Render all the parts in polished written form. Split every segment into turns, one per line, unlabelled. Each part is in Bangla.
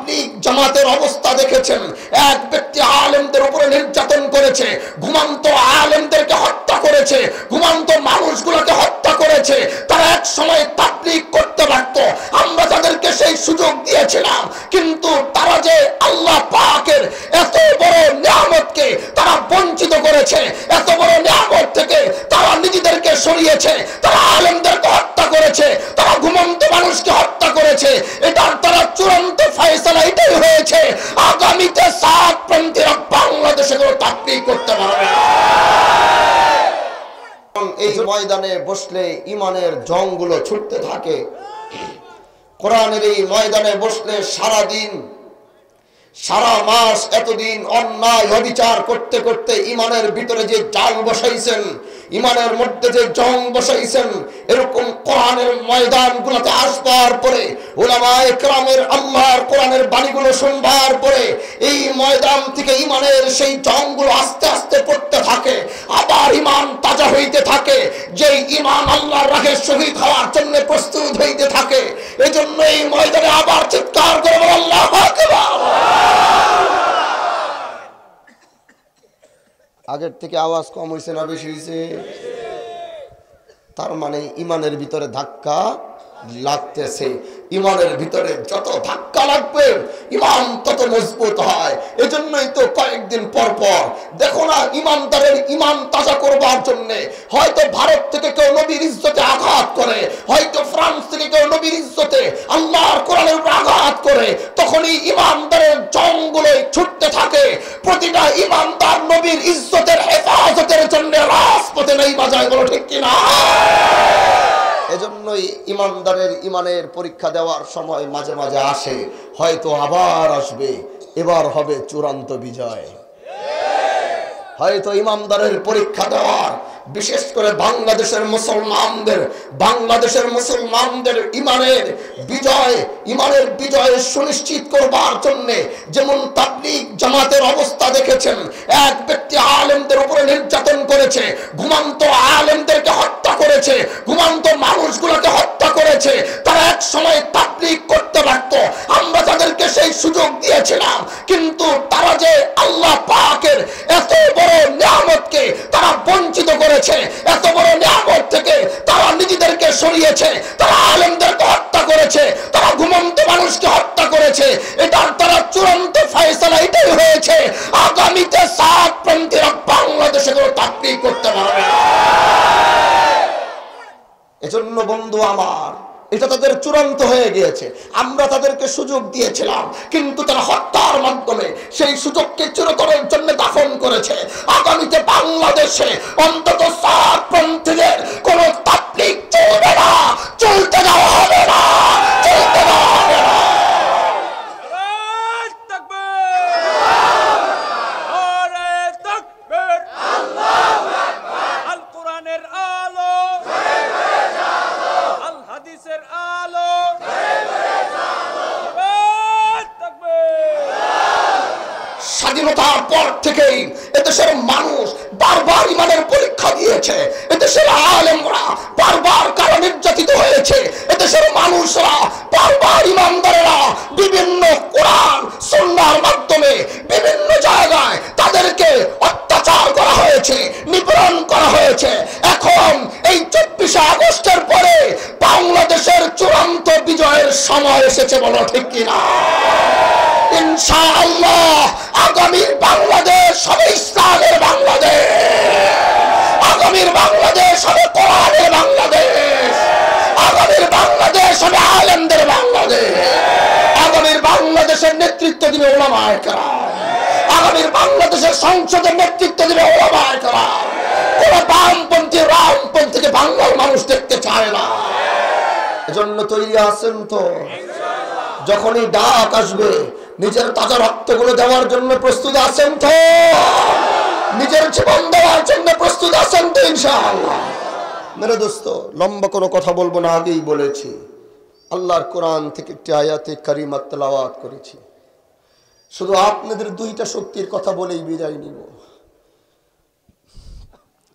তাবলীগ জামাতের অবস্থা দেখেছেন। এক ব্যক্তি আলেমদের উপরে নির্যাতন করেছে, ঘুমন্ত আলেমদেরকে হত্যা করেছে, ঘুমন্ত মানুষগুলোকে হত্যা করেছে। তারা এক সময় তাবলীগ করতে পারত, আমরা তাদেরকে সেই সুযোগ দিয়েছিলাম। কিন্তু তারা যে আল্লাহ পাকের এত বড় নিয়ামতকে তারা বঞ্চিত করেছে, এত বড় নিয়ামত থেকে তারা নিজেদেরকে সরিয়েছে, তারা আলেমদেরকে হত্যা করেছে, তারা ঘুমন্ত মানুষকে হত্যা করেছে। এটার তারা চূড়ান্ত ফয়সালা এটাই হয়েছে, আগামীতে সাতপন্থীরা বাংলাদেশে কোনো তাবলীগ করতে পারবে না। এই ময়দানে বসলে ইমানের জংগুলো ছুটতে থাকে। কোরআনের এই ময়দানে বসলে সারা দিন, সারা মাস, এতদিন অন্যায় অবিচার করতে করতে ইমানের ভিতরে যে জাল বসাইছেন, ইমানের মধ্যে যে জং বসাইছেন, এরকম কোরআনের ময়দানগুলোতে আসবার পরে, উলামায়ে কেরামের আল্লাহর কোরআনের বাণীগুলো শুনবার পরে এই ময়দান থেকে ইমানের সেই জংগুলো আস্তে আস্তে পড়তে থাকে, আবার ইমান তাজা হইতে থাকে। যে ইমান আল্লাহর রাহে শহীদ হওয়ার জন্য প্রস্তুত হইতে থাকে, এজন্য এই ময়দানে আবার চিৎকার করে আল্লাহু আকবার। আগের থেকে আওয়াজ কম হয়েছে না বেশি হয়েছে? তার মানে ইমানের ভিতরে ধাক্কা লাগতেছে। ইমানের ভিতরে যত ধাক্কা লাগবে ইমান তত মজবুত হয়। এজন্যই তো কয়েকদিন পর পর দেখো না, ইমানদারের ইমান তাজা করবার জন্য হয়তো ভারত থেকে কেউ নবীর ইজ্জতে আঘাত করে, হয়তো ফ্রান্স থেকে কেউ নবীর ইজ্জতে আল্লাহর কোরআনের উপর আঘাত করে, তখনই ইমানদারের জংগুলো ছুটতে থাকে। প্রতিটা ইমানদার নবীর ইজ্জতের হেফাজতের জন্য রাজপথে নেই বাজায়, বলো ঠিক কিনা? এজন্যই ইমানদারের ইমানের পরীক্ষা দেওয়ার সময় মাঝে মাঝে আসে, হয়তো আবার আসবে, এবার হবে চূড়ান্ত বিজয়। হয়তো ইমানদারের পরীক্ষা দেওয়ার, বিশেষ করে বাংলাদেশের মুসলমানদের ইমানের বিজয় সুনিশ্চিত করবার জন্য, যেমন তাবলীগ জামাতের অবস্থা দেখেছেন। এক ব্যক্তি আলেমদের উপরে নির্যাতন করেছে, ঘুমন্ত আলেমদেরকে হত্যা করেছে, ঘুমন্ত মানুষগুলোকে হত্যা করেছে। তারা এক সময় তাবলীগ করতে পারত, আমরা তাদেরকে সেই সুযোগ দিয়েছিলাম। কিন্তু তারা যে আল্লাহ পাকের এত বড় নিয়ামতকে তারা বঞ্চিত করেছে, এত বড় নিয়ামত থেকে তারা নিজেদেরকে সরিয়েছে, তারা আলেমদেরকে হত্যা করেছে, তারা ঘুমন্ত মানুষকে হত্যা করেছে। এটার তারা চূড়ান্ত ফয়সালা এটাই হয়েছে, আগামীতে সাতপন্থীরা বাংলাদেশে কোনো তাবলীগ করতে পারবে না। এজন্য বন্ধু আমার, এটা তাদের চূড়ান্ত হয়ে গিয়েছে। আমরা তাদেরকে সুযোগ দিয়েছিলাম, কিন্তু তারা হত্যার মাধ্যমে সেই সুযোগকে চিরতরের জন্য দাফন করেছে। আগামীতে বাংলাদেশে অন্তত সাতপন্থীদের কোন তাবলীগ চলবে না, চলতে দেওয়া হবে না, চলতে দেওয়া হবে না। স্বাধীনতার পর থেকেই এদেশের মানুষ বারবার ইমানের পরীক্ষা দিয়েছে, এদেশের আলেমরা বারবার কারা নির্যাতিত হয়েছে, এদেশের মানুষরা বারবার, ইমানদারেরা বিভিন্ন কোরআন সুন্নাহর মাধ্যমে বিভিন্ন জায়গায় তাদেরকে অত্যাচার করা হয়েছে, নিপীড়ন করা হয়েছে। এখন এই 24শে আগস্টের পরে বাংলাদেশের চূড়ান্ত বিজয়ের সময় এসেছে, বলো ঠিক কিনা? ইনশাআল্লাহ আগামীর বাংলাদেশ হবে ইসলামের বাংলাদেশ, আগামীর বাংলাদেশ হবে কোরআনের বাংলাদেশ, আগামীর বাংলাদেশ হবে আলেমদের বাংলাদেশ, আগামীর বাংলাদেশের নেতৃত্ব দিবে উলামায়ে কেরাম, আগামীর বাংলাদেশের সংসদের নেতৃত্ব দিবে উলামায়ে কেরাম। কোন বামপন্থী রামপন্থীকে বাংলার মানুষ দেখতে চায় না। এজন্য তৈরি আছেন তো? যখনই ডাক আসবে নিজের তাজা রক্তগুলো দেওয়ার জন্য প্রস্তুত আছেন তো? নিজের জীবন দেওয়ার জন্য প্রস্তুত আছেন তো ইনশাআল্লাহ? মেরে দোস্ত, লম্বা কোনো কথা বলবো না, আগেই বলেছি। আল্লাহর কোরআন থেকে একটি আয়াতে কারিমা তেলাওয়াত করেছি। শুধু আপনাদের দুইটা শক্তির কথা বলেই বিদায় নিব।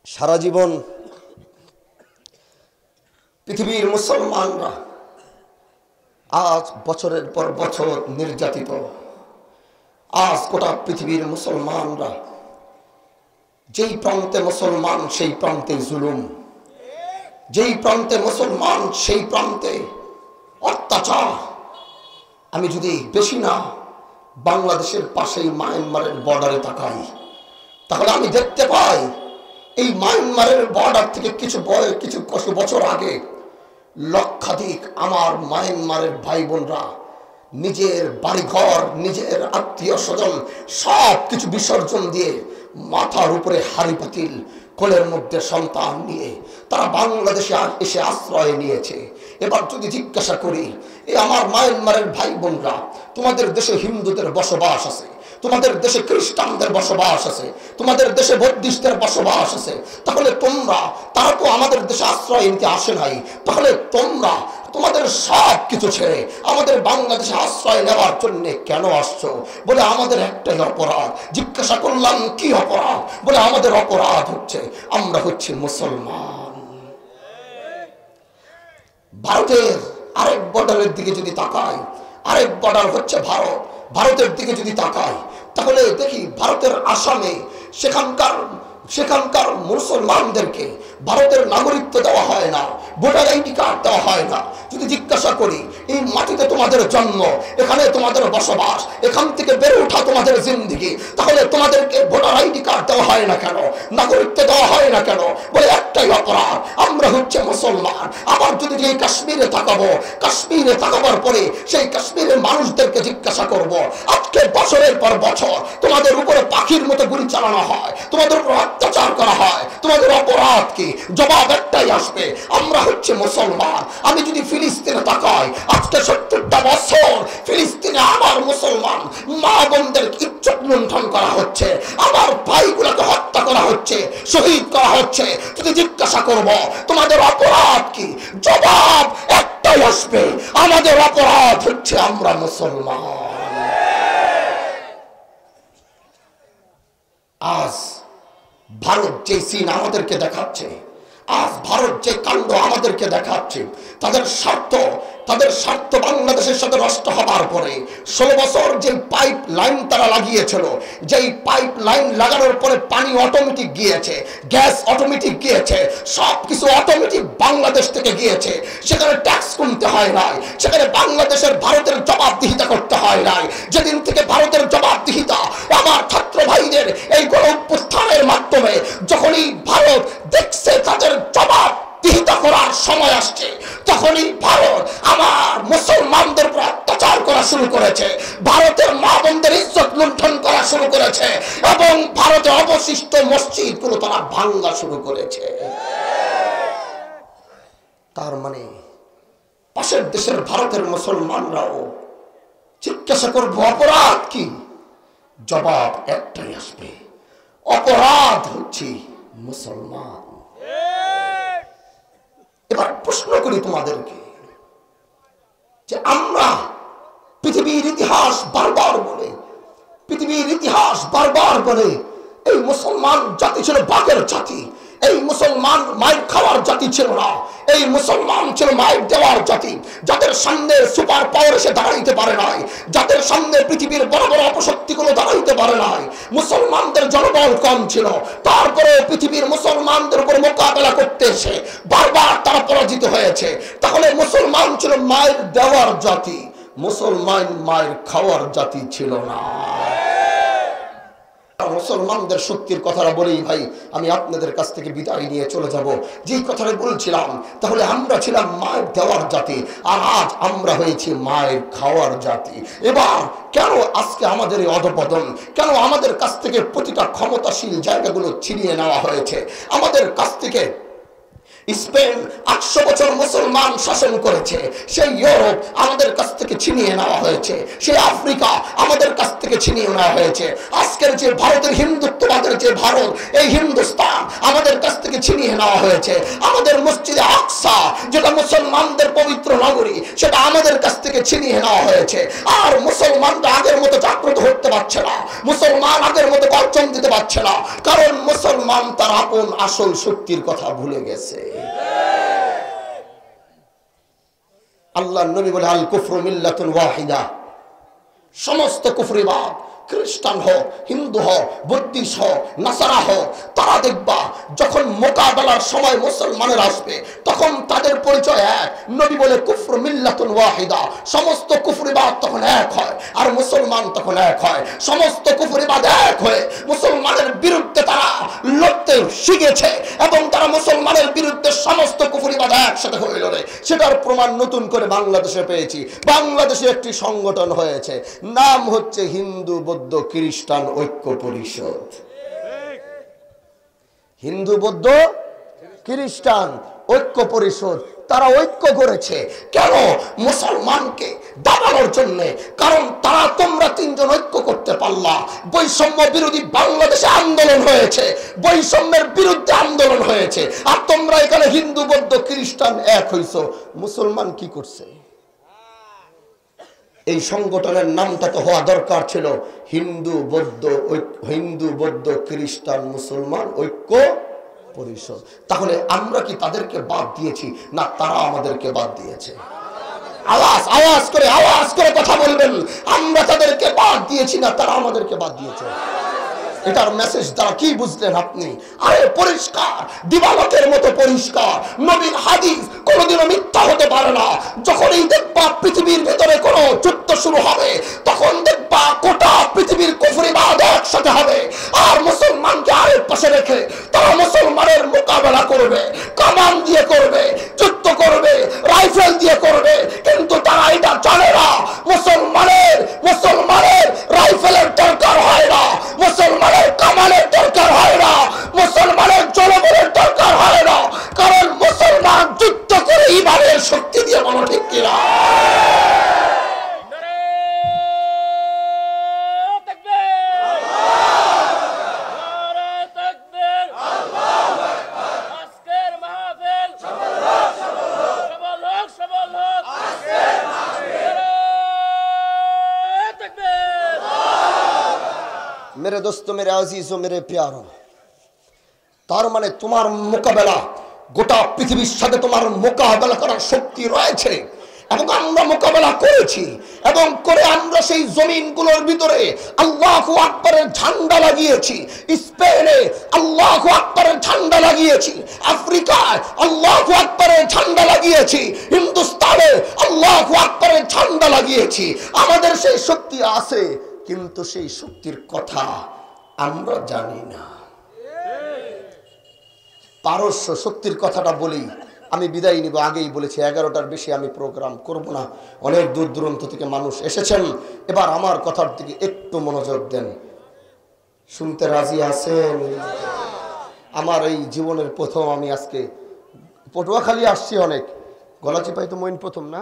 সারা জীবন পৃথিবীর মুসলমানরা আজ বছরের পর বছর নির্যাতিত, আজ গোটা পৃথিবীর মুসলমানরা যেই প্রান্তে মুসলমান সেই প্রান্তে জুলুম, যেই প্রান্তে মুসলমান সেই প্রান্তে অত্যাচার। আমি যদি বেশি না বাংলাদেশের পাশেই মায়ানমারের বর্ডারে তাকাই, তাহলে আমি দেখতে পাই এই মায়ানমারের বর্ডার থেকে কিছু বছর আগে লক্ষাধিক আমার মায়ানমারের ভাই বোনরা নিজের বাড়িঘর, নিজের আত্মীয় স্বজন সব কিছু বিসর্জন দিয়ে মাথার উপরে হাড়ি পাতিল, কোলের মধ্যে সন্তান নিয়ে তারা বাংলাদেশে এসে আশ্রয় নিয়েছে। এবার যদি জিজ্ঞাসা করি, এই আমার মায়ানমারের ভাই বোনরা, তোমাদের দেশে হিন্দুদের বসবাস আছে, তোমাদের দেশে খ্রিস্টানদের বসবাস আছে, তোমাদের দেশে বৌদ্ধিস্টদের বসবাস আছে, তাহলে তারা তো আমাদের দেশে আশ্রয় নিতে আসে নাই, তাহলে তোমাদের সব কিছু ছেড়ে আমাদের বাংলাদেশে আশ্রয় নেওয়ার জন্য কেন আসছো? বলে আমাদের একটাই অপরাধ। জিজ্ঞাসা করলাম কি অপরাধ? বলে আমাদের অপরাধ হচ্ছে আমরা হচ্ছে মুসলমান। ভারতের আরেক বর্ডারের দিকে যদি তাকাই, আরেক বর্ডার হচ্ছে ভারতের দিকে যদি তাকাই, তাহলে দেখি ভারতের আসামে সেখানকার মুসলমানদেরকে ভারতের নাগরিকত্ব দেওয়া হয় না, ভোটার আইডি কার্ড দেওয়া হয় না। যদি জিজ্ঞাসা করি, এই মাটিতে তোমাদের জন্ম, এখানে তোমাদের বসবাস, এখান থেকে বেড়ে ওঠা তোমাদের জিন্দেগি, তাহলে তোমাদেরকে ভোটার আইডি কার্ড দেওয়া হয় না কেন, নাগরিকত্ব দেওয়া হয় না কেন? বলে একটাই অপরাধ, আমরা হচ্ছে মুসলমান। আবার যদি এই কাশ্মীরে তাকাবার পরে সেই কাশ্মীরের মানুষদেরকে জিজ্ঞাসা করব, আজকে বছরের পর বছর তোমাদের উপরে পাখির মতো গুলি চালানো হয়, তোমাদের উপর অত্যাচার করা হয়, তোমাদের অপরাধ কি? জবাব একটাই আসবে, আমরা হচ্ছে মুসলমান। আমি যদি ফিলিস্তিনে তাকাই, আজকে 70টা বছর ফিলিস্তিনে আমার মুসলমান মা বোনদের ইজ্জত লুণ্ঠন করা হচ্ছে, আমার ভাইগুলোকে হত্যা করা হচ্ছে, শহীদ করা হচ্ছে। যদি জিজ্ঞাসা করব তোমাদের অপরাধ কি, জবাব একটাই আসবে, আমাদের অপরাধ হচ্ছে আমরা মুসলমান। আজ ভারত যে সিন আমাদেরকে দেখাচ্ছে, আজ ভারত যে কাণ্ড আমাদেরকে দেখাচ্ছে, তাদের স্বার্থ বাংলাদেশের সাথে নষ্ট হবার পরে 16 বছর যে পাইপ লাইন তারা লাগিয়েছিল, যেই পাইপ লাইন লাগানোর পরে পানি অটোমেটিক গিয়েছে, গ্যাস অটোমেটিক গিয়েছে, সবকিছু অটোমেটিক বাংলাদেশ থেকে গিয়েছে। সেখানে ট্যাক্স কমতে হয় নাই, সেখানে বাংলাদেশের ভারতের জবাবদিহিতা করতে হয় নাই। যেদিন থেকে ভারতের জবাবদিহিতা আমার ছাত্র ভাইদের এই গণঅভ্যুত্থানের মাধ্যমে যখনই ভারত দেখছে তাদের জবাবদিহিতা করার সময় আসছে, তখনই ভারত আমার মুসলমানদের উপর অত্যাচার করা শুরু করেছে, ভারতের মা বোনদের ইজ্জত লুণ্ঠন করা শুরু করেছে, এবং ভারতের অবশিষ্ট মসজিদগুলো তারা ভাঙা শুরু করেছে। তার মানে পাশের দেশের ভারতের মুসলমানরাও জিজ্ঞাসা করবো অপরাধ কি? জবাব একটাই আসবে, অপরাধ হচ্ছে মুসলমান। এবার প্রশ্ন করি তোমাদেরকে, যে আমরা পৃথিবীর ইতিহাস বারবার বলে এই মুসলমান জাতি ছিল বাঘের জাতি, এই মুসলমান মাইর খাওয়ার জাতি ছিল না, এই মুসলমান ছিল মাইর দেওয়ার জাতি, যাদের সামনে সুপার পাওয়ার এসে দাঁড়াইতে পারে নাই, যাদের সামনে পৃথিবীর বড় বড় অপশক্তিগুলো দাঁড়াইতে পারে নাই। মুসলমানদের জনবল কম ছিল, তারপরে পৃথিবীর মুসলমানদের উপর মোকাবেলা করতে এসে বারবার তারা পরাজিত হয়েছে। তাহলে মুসলমান ছিল মাইর দেওয়ার জাতি, মুসলমান মাইর খাওয়ার জাতি ছিল না। মুসলমানদের শক্তির কথাটা বলেই ভাই আমি আপনাদের কাছ থেকে বিদায় নিয়ে চলে যাব। যেই কথাটা বলছিলাম, তাহলে আমরা ছিলাম মায়ের দেওয়ার জাতি, আর আজ আমরা হয়েছি মায়ের খাওয়ার জাতি। এবার কেন আজকে আমাদের এই অধপতন? কেন আমাদের কাছ থেকে প্রতিটা ক্ষমতাশীল জায়গাগুলো ছিনিয়ে নেওয়া হয়েছে? আমাদের কাছ থেকে স্পেন 800 বছর মুসলমান শাসন করেছে, সেই ইউরোপ আমাদের কাছ থেকে ছিনিয়ে নেওয়া হয়েছে, সেই আফ্রিকা আমাদের কাছ থেকে ছিনিয়ে নেওয়া হয়েছে। আজকের যে ভারতের হিন্দুত্ববাদের যে ভারত, এই হিন্দুস্তান আমাদের কাছ থেকে ছিনিয়ে নেওয়া হয়েছে। আমাদের মসজিদে আকসা, যেটা মুসলমানদের পবিত্র নগরী, সেটা আমাদের কাছ থেকে ছিনিয়ে নেওয়া হয়েছে। আর মুসলমানরা আগের মতো জাগ্রত হতে পারছে না, মুসলমান আগের মতো গর্জন দিতে পারছে না, কারণ মুসলমান তার আপন আসল শক্তির কথা ভুলে গেছে। আল্লাহর নবী বলে আল কুফরু মিল্লাতুন ওয়াহিদা, সমস্ত কুফরিবাদ, খ্রিস্টান হোক, হিন্দু হোক, বুদ্ধিস্ট হোক, নাসারা হোক, তারা দেখবা যখন মোকাবেলার সময় মুসলমানের আসবে তখন তাদের পরিচয় এক। নবী বলে কুফর মিল্লাতুন ওয়াহিদা, সমস্ত কুফরিবাদ তখন এক হয় আর মুসলমান তখন এক হয়। সমস্ত কুফরিবাদ এক হয়ে মুসলমানের বিরুদ্ধে তারা লড়তে শিখেছে এবং তারা মুসলমানের বিরুদ্ধে সমস্ত কুফরিবাদ একসাথে হয়ে লড়ে। সেটার প্রমাণ নতুন করে বাংলাদেশে পেয়েছি। বাংলাদেশে একটি সংগঠন হয়েছে, নাম হচ্ছে হিন্দু বৌদ্ধ খ্রিস্টান ঐক্য পরিষদ। হিন্দু বৌদ্ধ খ্রিস্টান ঐক্য পরিষদ, তারা ঐক্য করেছে কেন? মুসলমানকে দাবানোর জন্য। কারণ তারা, তোমরা তিনজন ঐক্য করতে পারলা, বৈষম্য বিরোধী বাংলাদেশে আন্দোলন হয়েছে, বৈষম্যের বিরুদ্ধে আন্দোলন হয়েছে, আর তোমরা এখানে হিন্দু বৌদ্ধ খ্রিস্টান এক হইছো। মুসলমান কি করছে? এই সংগঠনের নামটা তো হওয়া দরকার ছিল হিন্দু বৌদ্ধ খ্রিস্টান মুসলমান ঐক্য পরিষদ। তাহলে আমরা কি তাদেরকে বাদ দিয়েছি না তারা আমাদেরকে বাদ দিয়েছে? আওয়াজ করে কথা বলবেন, আমরা তাদেরকে বাদ দিয়েছি না তারা আমাদেরকে বাদ দিয়েছে? এটার মেসেজ দ্বারা কি বুঝলেন আপনি? আরে পরিষ্কার, দিবালকের মতো পরিষ্কার। নবীর হাদিস কোনোদিনও মিথ্যা হতে পারে না। যখনই দেখবা পৃথিবীর ভেতরে কোনো যুদ্ধ শুরু হবে তখন দেখবা গোটা পৃথিবীর কুফরিবাদ একসাথে হবে, আর মুসলমানকে আরেক পাশে রেখে তারা মুসলমানের মোকাবেলা করবে, কামান দিয়ে করবে, যুদ্ধ করবে, রাইফেল দিয়ে করবে। কিন্তু তারা এটা জানে না মুসলমানের রাইফেলের দরকার হয় না, মুসলমানের কামানের দরকার হয় না, মুসলমানের জনবলের দরকার হয় না। কারণ মুসলমান যুদ্ধ করে ইমানের শক্তি দিয়ে, বলো ঠিক কিনা? मेरे दोस्तों, मेरे अजीजों, मेरे प्यारों, তার মানে তোমার মোকাবেলা গোটা পৃথিবীর সাথে তোমার মোকাবেলা করার শক্তি রয়েছে এবং আমরা মোকাবেলা করেছি এবং করে আমরা সেই জমিনগুলোর ভিতরে আল্লাহু আকবারের ঝান্ডা লাগিয়েছি। স্পেনে আল্লাহু আকবারের ঝান্ডা লাগিয়েছি, আফ্রিকায় আল্লাহু আকবারের ঝান্ডা লাগিয়েছি, হিন্দুস্তানে আল্লাহু আকবারের ঝান্ডা লাগিয়েছি। আমাদের সেই শক্তি আছে, কিন্তু সেই শক্তির কথা আমরা জানি না। পারস্য শক্তির কথাটা বলি, আমি বিদায় নিব। আগেই বলেছি 11টার বেশি আমি প্রোগ্রাম করব না। অনেক দূর দূরান্ত থেকে মানুষ এসেছেন, এবার আমার কথার দিকে একটু মনোযোগ দেন। শুনতে রাজি আছেন? আমার এই জীবনের প্রথম আমি আজকে পটুয়াখালী আসছি, অনেক গলাচিপায় তো মইন প্রথম না,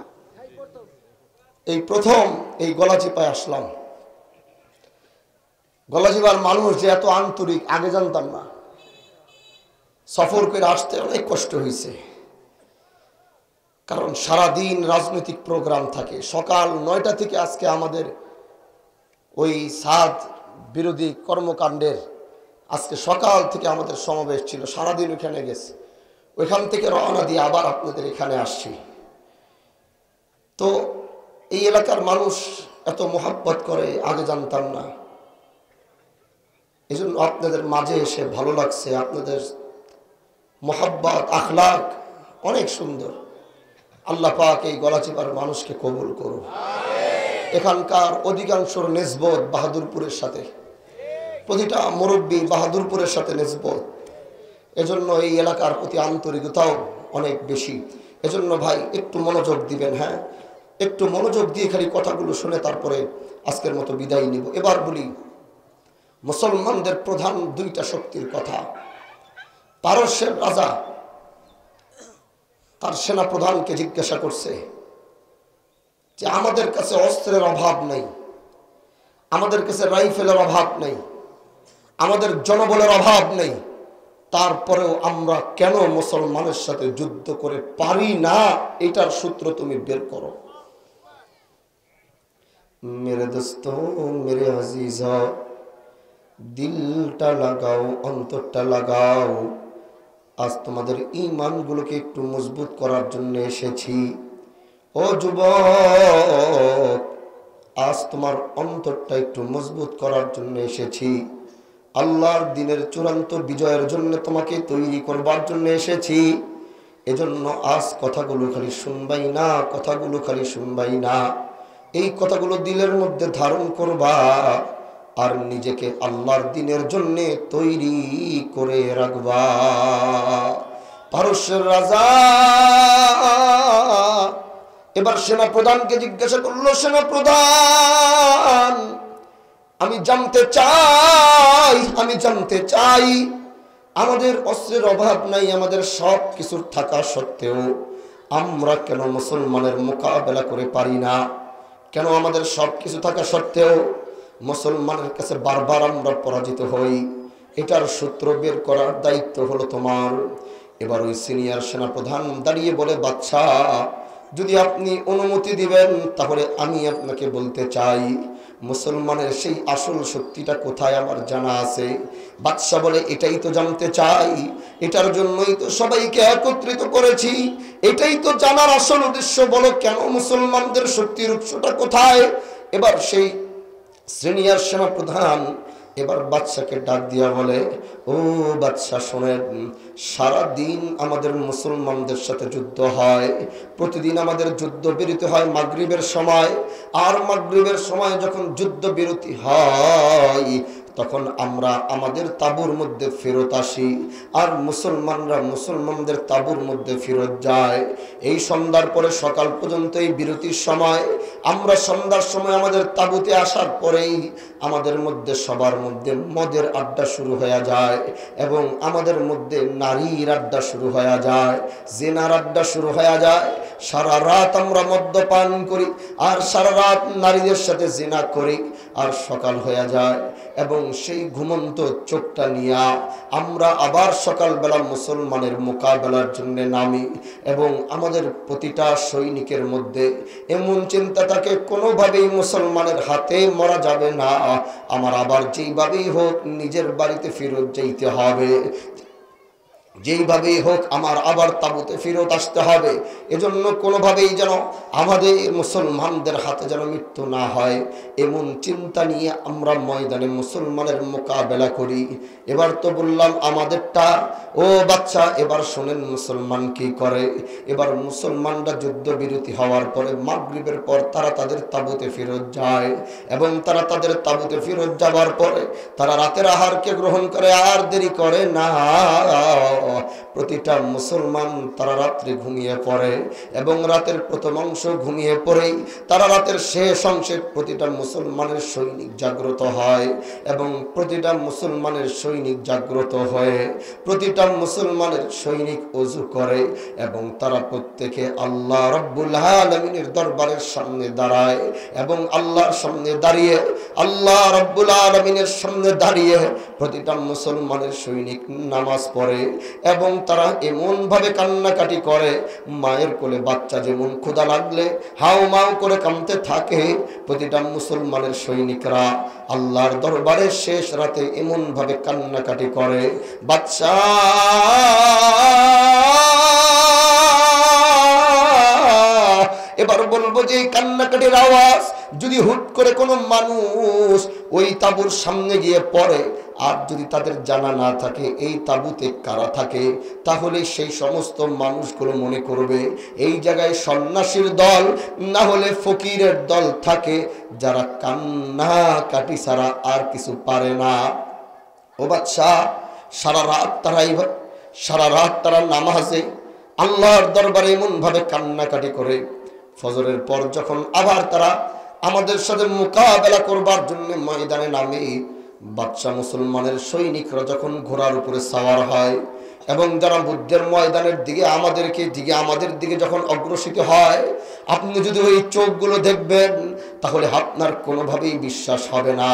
এই প্রথম এই গলাচিপায় আসলাম। গলাচিপার মানুষ যে এত আন্তরিক আগে জানতাম না। সফর করে আসতে অনেক কষ্ট হয়েছে, কারণ সারাদিন রাজনৈতিক প্রোগ্রাম থাকে। সকাল 9টা থেকে আজকে আমাদের ওই সাদ বিরোধী কর্মকাণ্ডের আজকে সকাল থেকে আমাদের সমাবেশ ছিল, সারাদিন ওইখানে গেছে। ওইখান থেকে রওনা দিয়ে আবার আপনাদের এখানে আসছি। তো এই এলাকার মানুষ এত মোহাব্বত করে আগে জানতাম না, এই জন্য আপনাদের মাঝে এসে ভালো লাগছে। আপনাদের মোহাব্বত আখলাক অনেক সুন্দর। আল্লাহ পাক এই গলাচিপার মানুষকে কবুল করুন। এখানকার অধিকাংশ নিসবত বাহাদুরপুরের সাথে, প্রতিটা মুরব্বী বাহাদুরপুরের সাথে নিসবত। এজন্য এই এলাকার প্রতি আন্তরিকতাও অনেক বেশি। এজন্য ভাই একটু মনোযোগ দিবেন, হ্যাঁ একটু মনোযোগ দিয়ে খালি কথাগুলো শুনে তারপরে আজকের মতো বিদায় নিব। এবার বলি মুসলমানদের প্রধান দুইটা শক্তির কথা। পারস্যের রাজা তার সেনা প্রধানকে জিজ্ঞাসা করছে যে আমাদের কাছে অস্ত্রের অভাব নেই, আমাদের কাছে রাইফেলের অভাব নেই, আমাদের জনবলের অভাব নেই, তারপরেও আমরা কেন মুসলমানের সাথে যুদ্ধ করে পারি না? এটার সূত্র তুমি বের করো। মেরে দোস্ত, মেরে আজিজা, দিলটা লাগাও, অন্তরটা লাগাও। আজ তোমাদের ঈমানগুলোকে একটু মজবুত করার জন্য এসেছি। ও যুবক, আজ তোমার অন্তরটা একটু মজবুত করার জন্য এসেছি। আল্লাহর দিনের চূড়ান্ত বিজয়ের জন্য তোমাকে তৈরি করবার জন্য এসেছি। এজন্য আজ কথাগুলো খালি শুনবাই না, কথাগুলো খালি শুনবাই না, এই কথাগুলো দিলের মধ্যে ধারণ করবা আর নিজেকে আল্লাহর দিনের জন্য তৈরি করে রাখবা। পারস্যের রাজা এবার সেনা প্রধানকে জিজ্ঞাসা করলো, সেনা প্রধান, আমি জানতে চাই আমাদের অস্ত্রের অভাব নাই, আমাদের সব কিছুর থাকা সত্ত্বেও আমরা কেন মুসলমানের মোকাবেলা করে পারি না? কেন আমাদের সব কিছু থাকা সত্ত্বেও মুসলমানের কাছে বারবার আমরা পরাজিত হই? এটার সূত্র বের করার দায়িত্ব হলো তোমার। এবার ওই সিনিয়র সেনাপ্রধান দাঁড়িয়ে বলে, বাদশা, যদি আপনি অনুমতি দিবেন তাহলে আমি আপনাকে বলতে চাই মুসলমানের সেই আসল শক্তিটা কোথায় আমার জানা আছে। বাদশা বলে, এটাই তো জানতে চাই, এটার জন্যই তো সবাইকে একত্রিত করেছি, এটাই তো জানার আসল উদ্দেশ্য। বলো কেন মুসলমানদের শক্তির উৎসটা কোথায়? এবার সেই সিনিয়র সেনাপ্রধান এবার বাদশাকে ডাক দিয়া বলে, ও বাদশা শোনেন, সারা দিন আমাদের মুসলমানদের সাথে যুদ্ধ হয়, প্রতিদিন আমাদের যুদ্ধ বিরতি হয় মাগরিবের সময়। আর মাগরিবের সময় যখন যুদ্ধ বিরতি হয় তখন আমরা আমাদের তাঁবুর মধ্যে ফেরত আসি, আর মুসলমানরা মুসলমানদের তাঁবুর মধ্যে ফেরত যায়। এই সন্ধ্যার পরে সকাল পর্যন্ত এই বিরতির সময় আমরা সন্ধ্যার সময় আমাদের তাঁবুতে আসার পরেই আমাদের মধ্যে সবার মধ্যে মদের আড্ডা শুরু হয়ে যায় এবং আমাদের মধ্যে নারীর আড্ডা শুরু হয়ে যায়, জিনার আড্ডা শুরু হয়ে যায়। সারা রাত আমরা মদ্যপান করি আর সারা রাত নারীদের সাথে জিনা করি, আর সকাল হয়ে যায় এবং সেই ঘুমন্ত চোখটা নিয়ে আমরা আবার সকালবেলা মুসলমানের মোকাবেলার জন্য নামি। এবং আমাদের প্রতিটা সৈনিকের মধ্যে এমন চিন্তা থাকে, কোনোভাবেই মুসলমানের হাতে মরা যাবে না, আমার আবার যেইভাবেই হোক নিজের বাড়িতে ফেরত যেতে হবে, যেইভাবেই হোক আমার আবার তাঁবুতে ফেরত আসতে হবে। এজন্য কোনোভাবেই যেন আমাদের মুসলমানদের হাতে যেন মৃত্যু না হয়, এমন চিন্তা নিয়ে আমরা ময়দানে মুসলমানের মোকাবেলা করি। এবার তো বললাম আমাদেরটা। ও বাচ্চা, এবার শোনেন মুসলমান কি করে। এবার মুসলমানরা যুদ্ধ বিরতি হওয়ার পরে মাগরিবের পর তারা তাদের তাঁবুতে ফেরত যায় এবং তারা তাদের তাঁবুতে ফেরত যাবার পরে তারা রাতের আহারকে গ্রহণ করে, আর দেরি করে না। প্রতিটা মুসলমান তারা রাত্রে ঘুমিয়ে পড়ে এবং রাতের প্রথম অংশ ঘুমিয়ে পড়েই তারা রাতের শেষ অংশে প্রতিটা মুসলমানের সৈনিক জাগ্রত হয় এবং প্রতিটা মুসলমানের সৈনিক জাগ্রত হয়ে প্রতিটা মুসলমানের সৈনিক ওযু করে এবং তারা প্রত্যেকে আল্লাহ রাব্বুল আলামিনের দরবারের সামনে দাঁড়ায় এবং আল্লাহর সামনে দাঁড়িয়ে আল্লাহ রাব্বুল আলামিনের সামনে দাঁড়িয়ে প্রতিটা মুসলমানের সৈনিক নামাজ পড়ে এবং তারা এমন ভাবে কান্নাকাটি করে, মায়ের কোলে বাচ্চা যেমন ক্ষুধা লাগলে হাউ মাউ করে কাঁদতে থাকে, প্রতিটা মুসলমানের সৈনিকরা আল্লাহর দরবারে শেষ রাতে এমন ভাবে কান্নাকাটি করে। বাচ্চা এবার বলবো যে কান্নাকাটির আওয়াজ যদি হুট করে কোনো মানুষ ওই তাঁবুর সামনে গিয়ে পড়ে আর যদি তাদের জানা না থাকে এই তাঁবুতে কারা থাকে, তাহলে সেই সমস্ত মানুষগুলো মনে করবে এই জায়গায় সন্ন্যাসীর দল না হলে ফকিরের দল থাকে, যারা কান্নাকাটি ছাড়া আর কিছু পারে না। ও বাচ্চা, সারা রাত তারা নামাজে আল্লাহর দরবারে এমন ভাবে কান্নাকাটি করে, ফজরের পর যখন আবার তারা আমাদের সাথে মোকাবেলা করবার জন্য ময়দানে নামে, বাচ্চা মুসলমানের সৈনিকরা যখন ঘোড়ার উপরে সাওয়ার হয় এবং যারা যুদ্ধের ময়দানের দিকে আমাদের দিকে যখন অগ্রসিত হয়, আপনি যদি ওই চোখগুলো দেখবেন তাহলে আপনার কোনোভাবেই বিশ্বাস হবে না।